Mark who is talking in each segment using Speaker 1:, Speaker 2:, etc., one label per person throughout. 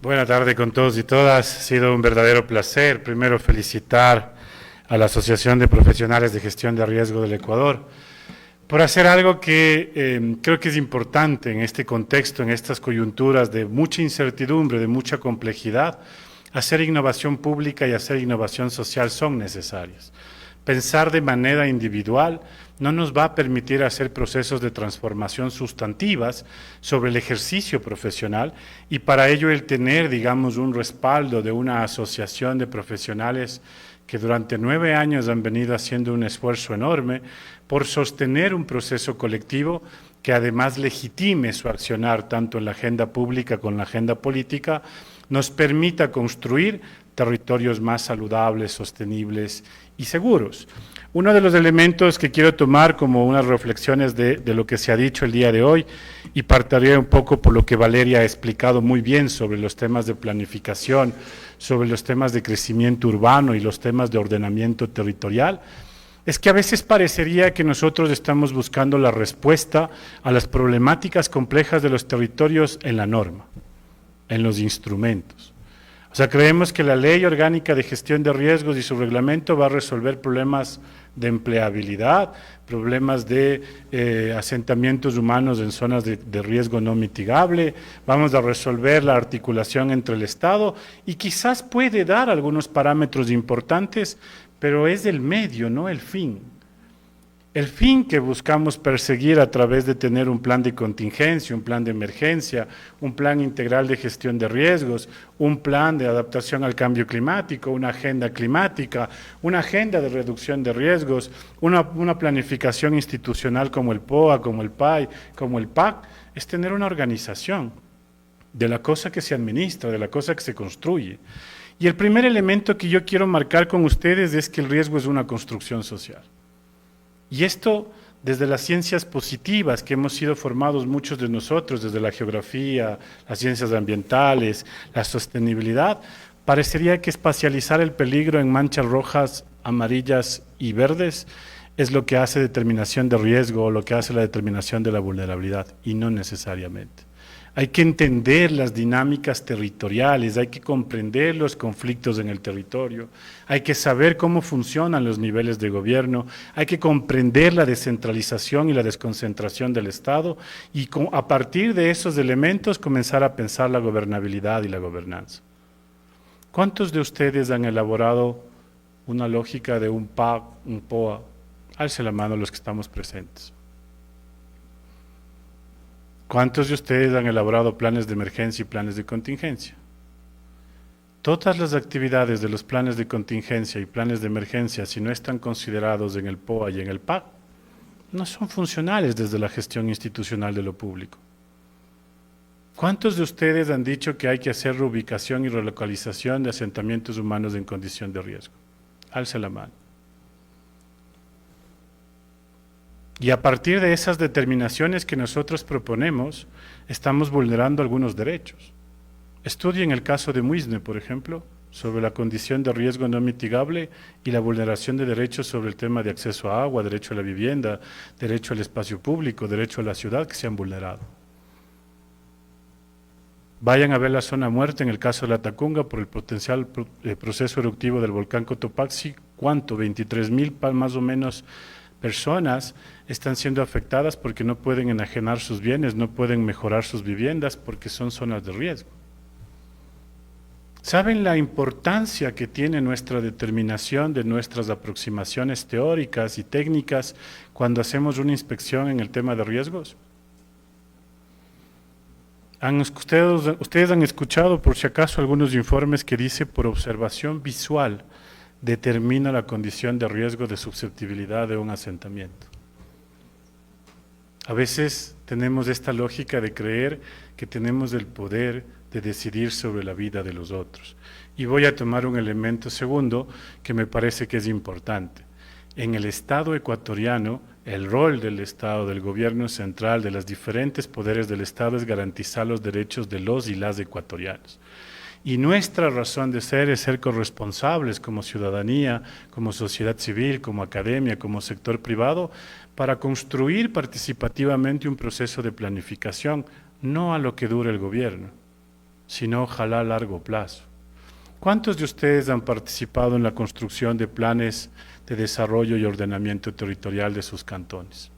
Speaker 1: Buenas tardes con todos y todas. Ha sido un verdadero placer. Primero felicitar a la Asociación de Profesionales de Gestión de Riesgo del Ecuador por hacer algo que creo que es importante en este contexto, en estas coyunturas de mucha incertidumbre, de mucha complejidad. Hacer innovación pública y hacer innovación social son necesarias. Pensar de manera individual no nos va a permitir hacer procesos de transformación sustantivas sobre el ejercicio profesional y para ello el tener, digamos, un respaldo de una asociación de profesionales que durante 9 años han venido haciendo un esfuerzo enorme por sostener un proceso colectivo que además legitime su accionar tanto en la agenda pública como en la agenda política, nos permita construir territorios más saludables, sostenibles y seguros. Uno de los elementos que quiero tomar como unas reflexiones de lo que se ha dicho el día de hoy, y partiré un poco por lo que Valeria ha explicado muy bien sobre los temas de planificación, sobre los temas de crecimiento urbano y los temas de ordenamiento territorial, es que a veces parecería que nosotros estamos buscando la respuesta a las problemáticas complejas de los territorios en la norma, en los instrumentos. O sea, creemos que la Ley Orgánica de Gestión de Riesgos y su reglamento va a resolver problemas de empleabilidad, problemas de asentamientos humanos en zonas de riesgo no mitigable, vamos a resolver la articulación entre el Estado y quizás puede dar algunos parámetros importantes, pero es el medio, no el fin. El fin que buscamos perseguir a través de tener un plan de contingencia, un plan de emergencia, un plan integral de gestión de riesgos, un plan de adaptación al cambio climático, una agenda climática, una agenda de reducción de riesgos, una planificación institucional como el POA, como el PAI, como el PAC, es tener una organización de la cosa que se administra, de la cosa que se construye. Y el primer elemento que yo quiero marcar con ustedes es que el riesgo es una construcción social. Y esto desde las ciencias positivas que hemos sido formados muchos de nosotros, desde la geografía, las ciencias ambientales, la sostenibilidad, parecería que espacializar el peligro en manchas rojas, amarillas y verdes es lo que hace determinación de riesgo o lo que hace la determinación de la vulnerabilidad, y no necesariamente. Hay que entender las dinámicas territoriales, hay que comprender los conflictos en el territorio, hay que saber cómo funcionan los niveles de gobierno, hay que comprender la descentralización y la desconcentración del Estado y a partir de esos elementos comenzar a pensar la gobernabilidad y la gobernanza. ¿Cuántos de ustedes han elaborado una lógica de un PAC, un POA? Alce la mano los que estamos presentes. ¿Cuántos de ustedes han elaborado planes de emergencia y planes de contingencia? Todas las actividades de los planes de contingencia y planes de emergencia, si no están considerados en el POA y en el PAC, no son funcionales desde la gestión institucional de lo público. ¿Cuántos de ustedes han dicho que hay que hacer reubicación y relocalización de asentamientos humanos en condición de riesgo? Alce la mano. Y a partir de esas determinaciones que nosotros proponemos, estamos vulnerando algunos derechos. Estudien el caso de Muisne, por ejemplo, sobre la condición de riesgo no mitigable y la vulneración de derechos sobre el tema de acceso a agua, derecho a la vivienda, derecho al espacio público, derecho a la ciudad que se han vulnerado. Vayan a ver la zona muerta en el caso de la Tacunga por el potencial proceso eruptivo del volcán Cotopaxi. ¿Cuánto? 23,000 más o menos personas están siendo afectadas porque no pueden enajenar sus bienes, no pueden mejorar sus viviendas porque son zonas de riesgo. ¿Saben la importancia que tiene nuestra determinación de nuestras aproximaciones teóricas y técnicas cuando hacemos una inspección en el tema de riesgos? Ustedes han escuchado, por si acaso, algunos informes que dice por observación visual determina la condición de riesgo de susceptibilidad de un asentamiento. A veces tenemos esta lógica de creer que tenemos el poder de decidir sobre la vida de los otros. Y voy a tomar un elemento segundo que me parece que es importante. En el Estado ecuatoriano, el rol del Estado, del gobierno central, de los diferentes poderes del Estado es garantizar los derechos de los y las ecuatorianos. Y nuestra razón de ser es ser corresponsables como ciudadanía, como sociedad civil, como academia, como sector privado, para construir participativamente un proceso de planificación, no a lo que dure el gobierno, sino ojalá a largo plazo. ¿Cuántos de ustedes han participado en la construcción de planes de desarrollo y ordenamiento territorial de sus cantones?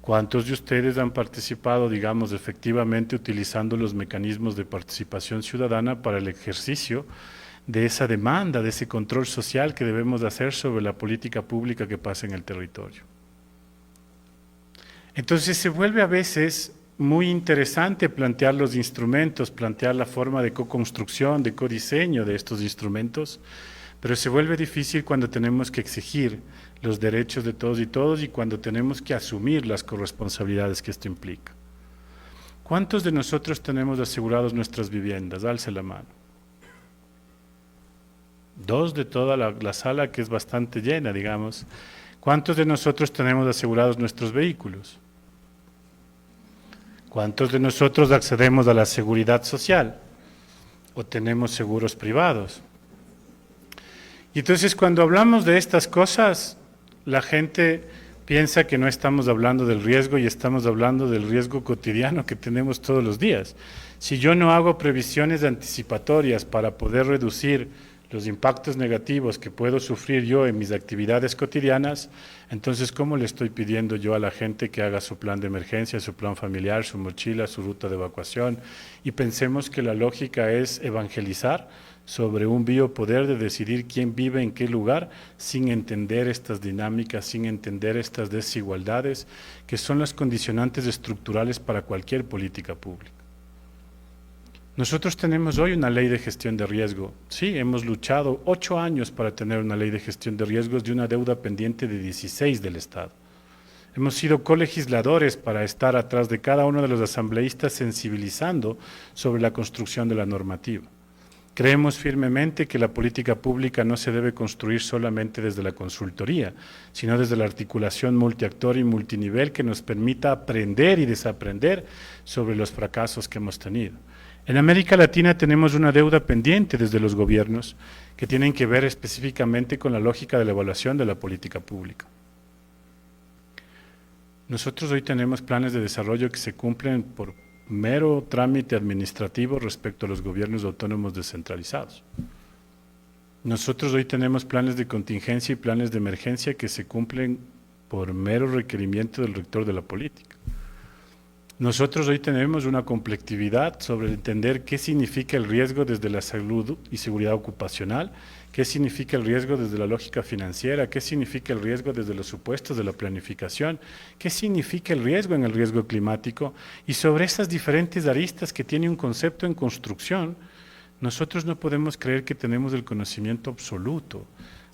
Speaker 1: ¿Cuántos de ustedes han participado, digamos, efectivamente utilizando los mecanismos de participación ciudadana para el ejercicio de esa demanda, de ese control social que debemos hacer sobre la política pública que pasa en el territorio? Entonces se vuelve a veces muy interesante plantear los instrumentos, plantear la forma de co-construcción, de codiseño de estos instrumentos, pero se vuelve difícil cuando tenemos que exigir los derechos de todos y cuando tenemos que asumir las corresponsabilidades que esto implica. ¿Cuántos de nosotros tenemos asegurados nuestras viviendas? Alce la mano. 2 de toda la sala, que es bastante llena, digamos. ¿Cuántos de nosotros tenemos asegurados nuestros vehículos? ¿Cuántos de nosotros accedemos a la seguridad social o tenemos seguros privados? Y entonces cuando hablamos de estas cosas, la gente piensa que no estamos hablando del riesgo y estamos hablando del riesgo cotidiano que tenemos todos los días. Si yo no hago previsiones anticipatorias para poder reducir los impactos negativos que puedo sufrir yo en mis actividades cotidianas, entonces ¿cómo le estoy pidiendo yo a la gente que haga su plan de emergencia, su plan familiar, su mochila, su ruta de evacuación? Y pensemos que la lógica es evangelizar sobre un biopoder de decidir quién vive en qué lugar, sin entender estas dinámicas, sin entender estas desigualdades, que son las condicionantes estructurales para cualquier política pública. Nosotros tenemos hoy una ley de gestión de riesgo. Sí, hemos luchado 8 años para tener una ley de gestión de riesgos de una deuda pendiente de 16 del Estado. Hemos sido colegisladores para estar atrás de cada uno de los asambleístas sensibilizando sobre la construcción de la normativa. Creemos firmemente que la política pública no se debe construir solamente desde la consultoría, sino desde la articulación multiactor y multinivel que nos permita aprender y desaprender sobre los fracasos que hemos tenido. En América Latina tenemos una deuda pendiente desde los gobiernos que tienen que ver específicamente con la lógica de la evaluación de la política pública. Nosotros hoy tenemos planes de desarrollo que se cumplen por mero trámite administrativo respecto a los gobiernos autónomos descentralizados. Nosotros hoy tenemos planes de contingencia y planes de emergencia que se cumplen por mero requerimiento del rector de la política. Nosotros hoy tenemos una complejidad sobre entender qué significa el riesgo desde la salud y seguridad ocupacional, qué significa el riesgo desde la lógica financiera, qué significa el riesgo desde los supuestos de la planificación, qué significa el riesgo en el riesgo climático, y sobre esas diferentes aristas que tiene un concepto en construcción, nosotros no podemos creer que tenemos el conocimiento absoluto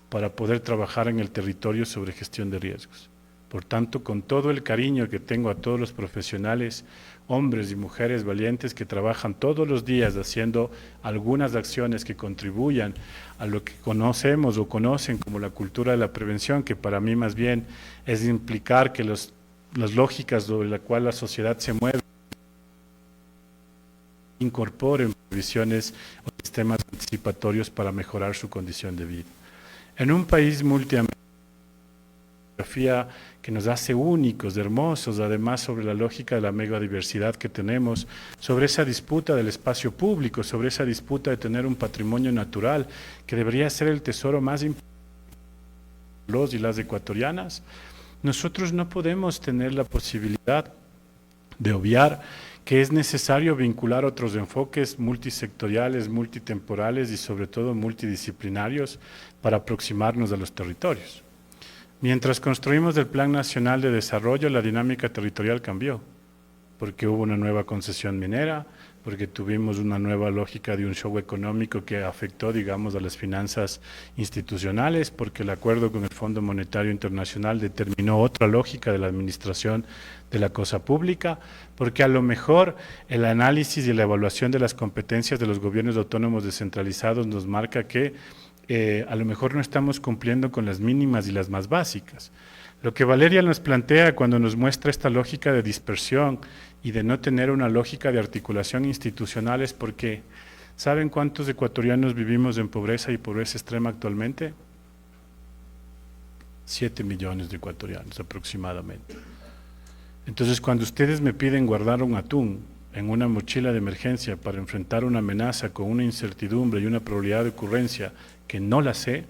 Speaker 1: para poder trabajar en el territorio sobre gestión de riesgos. Por tanto, con todo el cariño que tengo a todos los profesionales, hombres y mujeres valientes que trabajan todos los días haciendo algunas acciones que contribuyan a lo que conocemos o conocen como la cultura de la prevención, que para mí más bien es implicar que las lógicas sobre las cuales la sociedad se mueve incorporen previsiones o sistemas anticipatorios para mejorar su condición de vida. En un país multiambiental, que nos hace únicos, hermosos, además sobre la lógica de la megadiversidad que tenemos, sobre esa disputa del espacio público, sobre esa disputa de tener un patrimonio natural que debería ser el tesoro más importante de los y las ecuatorianas. Nosotros no podemos tener la posibilidad de obviar que es necesario vincular otros enfoques multisectoriales, multitemporales y sobre todo multidisciplinarios para aproximarnos a los territorios. Mientras construimos el Plan Nacional de Desarrollo, la dinámica territorial cambió, porque hubo una nueva concesión minera, porque tuvimos una nueva lógica de un show económico que afectó, digamos, a las finanzas institucionales, porque el acuerdo con el Fondo Monetario Internacional determinó otra lógica de la administración de la cosa pública, porque a lo mejor el análisis y la evaluación de las competencias de los gobiernos autónomos descentralizados nos marca que a lo mejor no estamos cumpliendo con las mínimas y las más básicas. Lo que Valeria nos plantea cuando nos muestra esta lógica de dispersión y de no tener una lógica de articulación institucional es porque, ¿saben cuántos ecuatorianos vivimos en pobreza y pobreza extrema actualmente? 7 millones de ecuatorianos aproximadamente. Entonces, cuando ustedes me piden guardar un atún en una mochila de emergencia para enfrentar una amenaza con una incertidumbre y una probabilidad de ocurrencia que no la sé,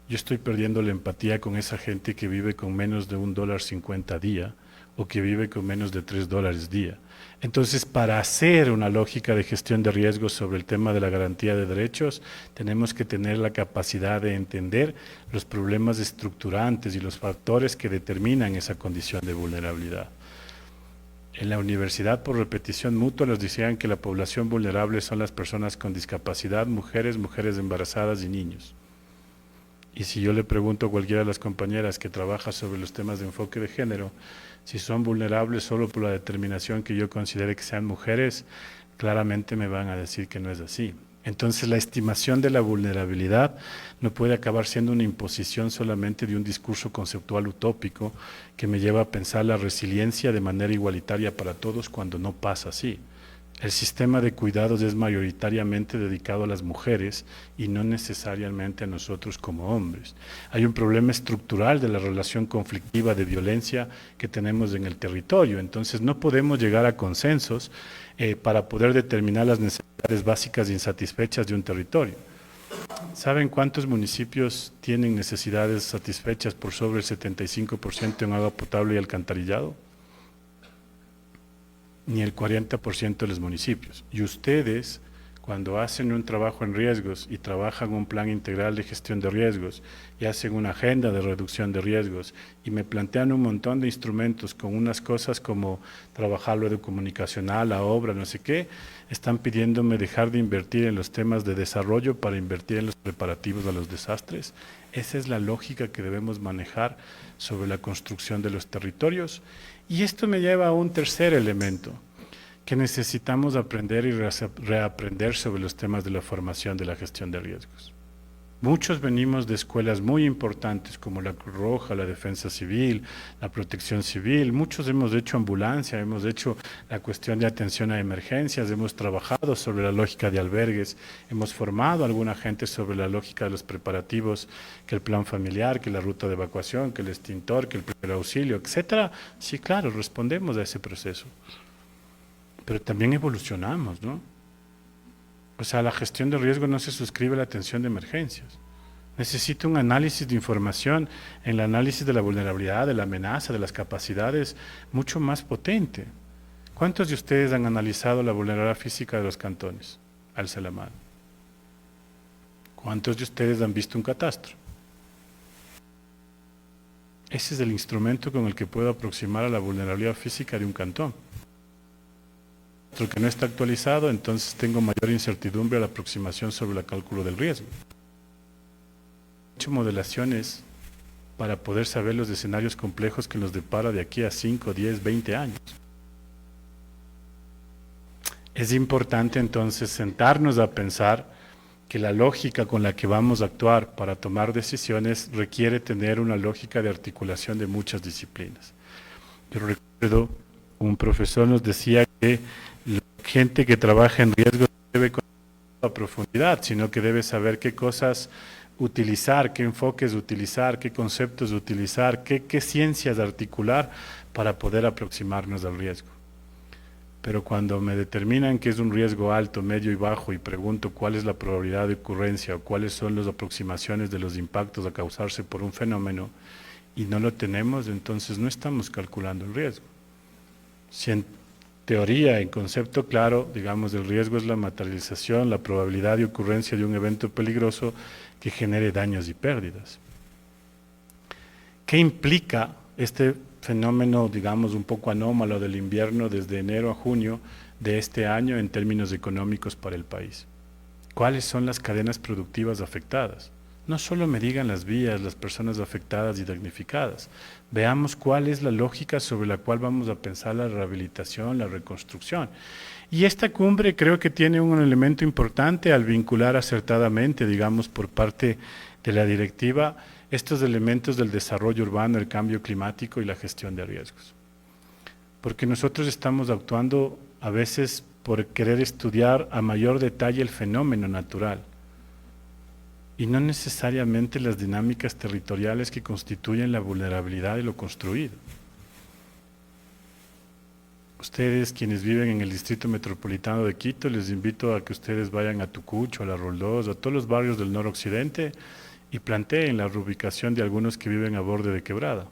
Speaker 1: yo estoy perdiendo la empatía con esa gente que vive con menos de $1.50 día o que vive con menos de $3 día. Entonces, para hacer una lógica de gestión de riesgos sobre el tema de la garantía de derechos, tenemos que tener la capacidad de entender los problemas estructurantes y los factores que determinan esa condición de vulnerabilidad. En la universidad, por repetición mutua, nos decían que la población vulnerable son las personas con discapacidad, mujeres, mujeres embarazadas y niños. Y si yo le pregunto a cualquiera de las compañeras que trabaja sobre los temas de enfoque de género, si son vulnerables solo por la determinación que yo considere que sean mujeres, claramente me van a decir que no es así. Entonces la estimación de la vulnerabilidad no puede acabar siendo una imposición solamente de un discurso conceptual utópico que me lleva a pensar la resiliencia de manera igualitaria para todos cuando no pasa así. El sistema de cuidados es mayoritariamente dedicado a las mujeres y no necesariamente a nosotros como hombres. Hay un problema estructural de la relación conflictiva de violencia que tenemos en el territorio, entonces no podemos llegar a consensos para poder determinar las necesidades básicas insatisfechas de un territorio. ¿Saben cuántos municipios tienen necesidades satisfechas por sobre el 75% en agua potable y alcantarillado? Ni el 40% de los municipios. Y ustedes, cuando hacen un trabajo en riesgos y trabajan un plan integral de gestión de riesgos y hacen una agenda de reducción de riesgos y me plantean un montón de instrumentos con unas cosas como trabajar lo comunicacional, la obra, no sé qué, están pidiéndome dejar de invertir en los temas de desarrollo para invertir en los preparativos a los desastres. Esa es la lógica que debemos manejar sobre la construcción de los territorios. Y esto me lleva a un tercer elemento, que necesitamos aprender y reaprender sobre los temas de la formación de la gestión de riesgos. Muchos venimos de escuelas muy importantes como la Cruz Roja, la Defensa Civil, la Protección Civil. Muchos hemos hecho ambulancia, hemos hecho la cuestión de atención a emergencias, hemos trabajado sobre la lógica de albergues, hemos formado a alguna gente sobre la lógica de los preparativos, que el plan familiar, que la ruta de evacuación, que el extintor, que el primer auxilio, etcétera. Sí, claro, respondemos a ese proceso. Pero también evolucionamos, ¿no? O sea, la gestión de riesgo no se suscribe a la atención de emergencias. Necesita un análisis de información, en el análisis de la vulnerabilidad, de la amenaza, de las capacidades, mucho más potente. ¿Cuántos de ustedes han analizado la vulnerabilidad física de los cantones? Alce la mano. ¿Cuántos de ustedes han visto un catastro? Ese es el instrumento con el que puedo aproximar a la vulnerabilidad física de un cantón. Lo que no está actualizado, entonces tengo mayor incertidumbre a la aproximación sobre el cálculo del riesgo. He hecho modelaciones para poder saber los escenarios complejos que nos depara de aquí a 5, 10, 20 años. Es importante entonces sentarnos a pensar que la lógica con la que vamos a actuar para tomar decisiones requiere tener una lógica de articulación de muchas disciplinas. Yo recuerdo, un profesor nos decía que la gente que trabaja en riesgo no debe conocer a profundidad, sino que debe saber qué cosas utilizar, qué enfoques utilizar, qué conceptos utilizar, qué ciencias articular para poder aproximarnos al riesgo. Pero cuando me determinan que es un riesgo alto, medio y bajo y pregunto cuál es la probabilidad de ocurrencia o cuáles son las aproximaciones de los impactos a causarse por un fenómeno y no lo tenemos, entonces no estamos calculando el riesgo. Si en teoría, en concepto claro, digamos, el riesgo es la materialización, la probabilidad de ocurrencia de un evento peligroso que genere daños y pérdidas. ¿Qué implica este fenómeno, digamos, un poco anómalo del invierno desde enero a junio de este año en términos económicos para el país? ¿Cuáles son las cadenas productivas afectadas? No solo me digan las vías, las personas afectadas y damnificadas. Veamos cuál es la lógica sobre la cual vamos a pensar la rehabilitación, la reconstrucción. Y esta cumbre creo que tiene un elemento importante al vincular acertadamente, digamos, por parte de la directiva, estos elementos del desarrollo urbano, el cambio climático y la gestión de riesgos. Porque nosotros estamos actuando a veces por querer estudiar a mayor detalle el fenómeno natural y no necesariamente las dinámicas territoriales que constituyen la vulnerabilidad de lo construido. Ustedes, quienes viven en el Distrito Metropolitano de Quito, les invito a que ustedes vayan a Tucucho, a La Roldós, a todos los barrios del noroccidente y planteen la reubicación de algunos que viven a borde de quebrada.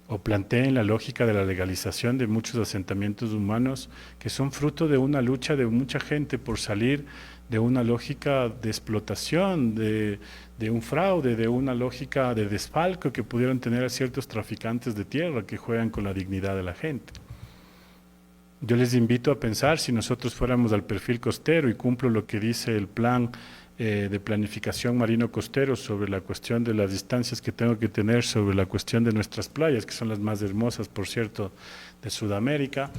Speaker 1: O planteen la lógica de la legalización de muchos asentamientos humanos que son fruto de una lucha de mucha gente por salir de una lógica de explotación, de un fraude, de una lógica de desfalco que pudieron tener a ciertos traficantes de tierra que juegan con la dignidad de la gente. Yo les invito a pensar, si nosotros fuéramos al perfil costero, y cumplo lo que dice el plan de planificación marino costero sobre la cuestión de las distancias que tengo que tener sobre la cuestión de nuestras playas, que son las más hermosas, por cierto, de Sudamérica,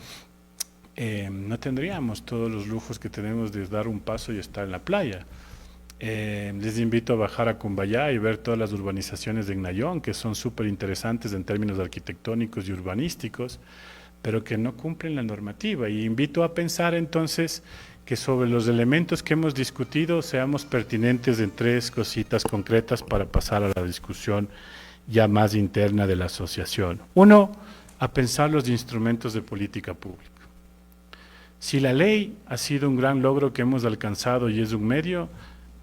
Speaker 1: no tendríamos todos los lujos que tenemos de dar un paso y estar en la playa. Les invito a bajar a Cumbayá y ver todas las urbanizaciones de Nayón, que son súper interesantes en términos arquitectónicos y urbanísticos, pero que no cumplen la normativa. Y invito a pensar entonces que sobre los elementos que hemos discutido seamos pertinentes en 3 cositas concretas para pasar a la discusión ya más interna de la asociación. 1, a pensar los instrumentos de política pública. Si la ley ha sido un gran logro que hemos alcanzado y es un medio,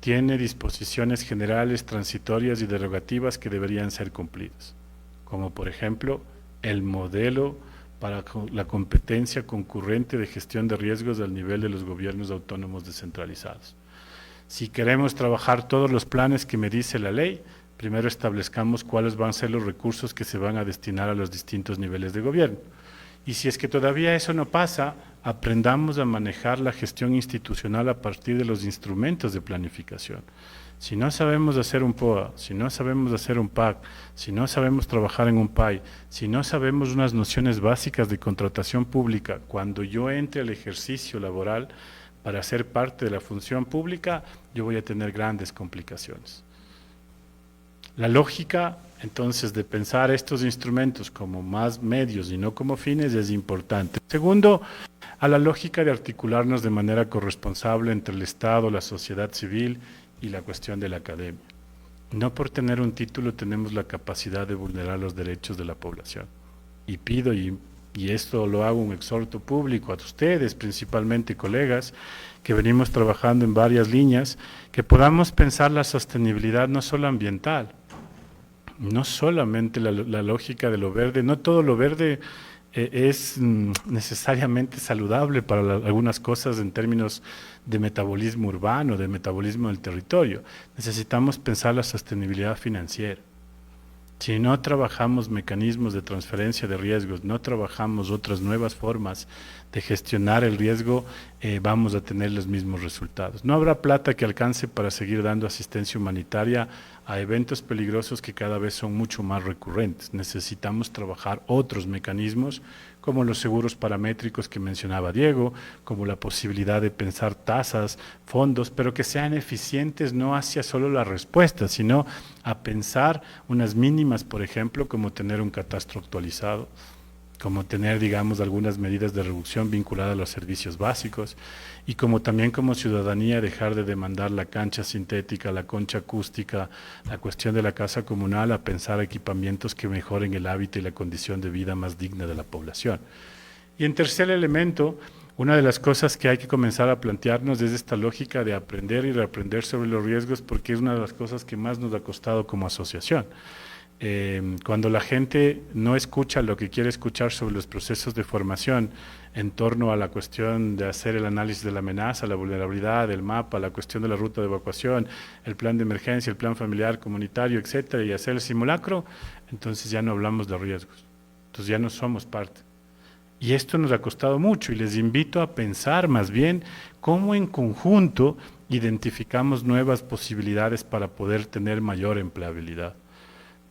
Speaker 1: tiene disposiciones generales, transitorias y derogativas que deberían ser cumplidas, como por ejemplo el modelo para la competencia concurrente de gestión de riesgos al nivel de los gobiernos autónomos descentralizados. Si queremos trabajar todos los planes que me dice la ley, primero establezcamos cuáles van a ser los recursos que se van a destinar a los distintos niveles de gobierno. Y si es que todavía eso no pasa, aprendamos a manejar la gestión institucional a partir de los instrumentos de planificación. Si no sabemos hacer un POA, si no sabemos hacer un PAC, si no sabemos trabajar en un PAI, si no sabemos unas nociones básicas de contratación pública, cuando yo entre al ejercicio laboral para ser parte de la función pública, yo voy a tener grandes complicaciones. La lógica, entonces, de pensar estos instrumentos como más medios y no como fines es importante. Segundo, a la lógica de articularnos de manera corresponsable entre el Estado, la sociedad civil y la cuestión de la academia. No por tener un título tenemos la capacidad de vulnerar los derechos de la población. Y pido, y esto lo hago un exhorto público a ustedes, principalmente colegas, que venimos trabajando en varias líneas, que podamos pensar la sostenibilidad no solo ambiental, no solamente la lógica de lo verde, no todo lo verde es necesariamente saludable para algunas cosas en términos de metabolismo urbano, de metabolismo del territorio. Necesitamos pensar la sostenibilidad financiera. Si no trabajamos mecanismos de transferencia de riesgos, no trabajamos otras nuevas formas de gestionar el riesgo, vamos a tener los mismos resultados. No habrá plata que alcance para seguir dando asistencia humanitaria a eventos peligrosos que cada vez son mucho más recurrentes. Necesitamos trabajar otros mecanismos como los seguros paramétricos que mencionaba Diego, como la posibilidad de pensar tasas, fondos, pero que sean eficientes no hacia solo la respuesta, sino a pensar unas mínimas, por ejemplo, como tener un catastro actualizado, como tener, digamos, algunas medidas de reducción vinculadas a los servicios básicos y como también como ciudadanía dejar de demandar la cancha sintética, la concha acústica, la cuestión de la casa comunal, a pensar equipamientos que mejoren el hábito y la condición de vida más digna de la población. Y en tercer elemento, una de las cosas que hay que comenzar a plantearnos es esta lógica de aprender y reaprender sobre los riesgos, porque es una de las cosas que más nos ha costado como asociación. Cuando la gente no escucha lo que quiere escuchar sobre los procesos de formación en torno a la cuestión de hacer el análisis de la amenaza, la vulnerabilidad, el mapa, la cuestión de la ruta de evacuación, el plan de emergencia, el plan familiar, comunitario, etcétera, y hacer el simulacro, entonces ya no hablamos de riesgos, entonces ya no somos parte. Y esto nos ha costado mucho y les invito a pensar más bien cómo en conjunto identificamos nuevas posibilidades para poder tener mayor empleabilidad.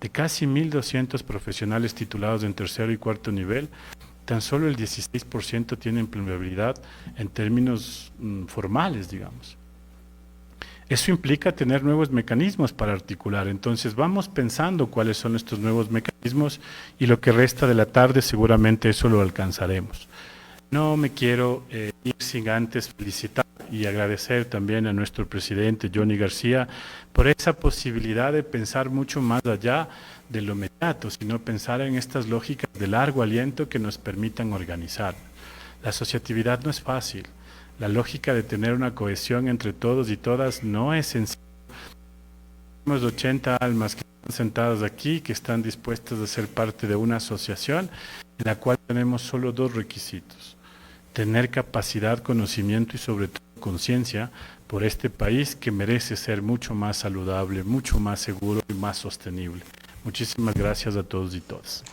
Speaker 1: De casi 1.200 profesionales titulados en tercero y cuarto nivel, tan solo el 16% tiene empleabilidad en términos formales, digamos. Eso implica tener nuevos mecanismos para articular. Entonces vamos pensando cuáles son estos nuevos mecanismos y lo que resta de la tarde seguramente eso lo alcanzaremos. No me quiero ir sin antes felicitar y agradecer también a nuestro presidente Johnny García por esa posibilidad de pensar mucho más allá de lo inmediato, sino pensar en estas lógicas de largo aliento que nos permitan organizar. La asociatividad no es fácil, la lógica de tener una cohesión entre todos y todas no es sencilla. Tenemos 80 almas que están sentadas aquí, que están dispuestas a ser parte de una asociación en la cual tenemos solo dos requisitos: tener capacidad, conocimiento y sobre todo conciencia por este país que merece ser mucho más saludable, mucho más seguro y más sostenible. Muchísimas gracias a todos y todas.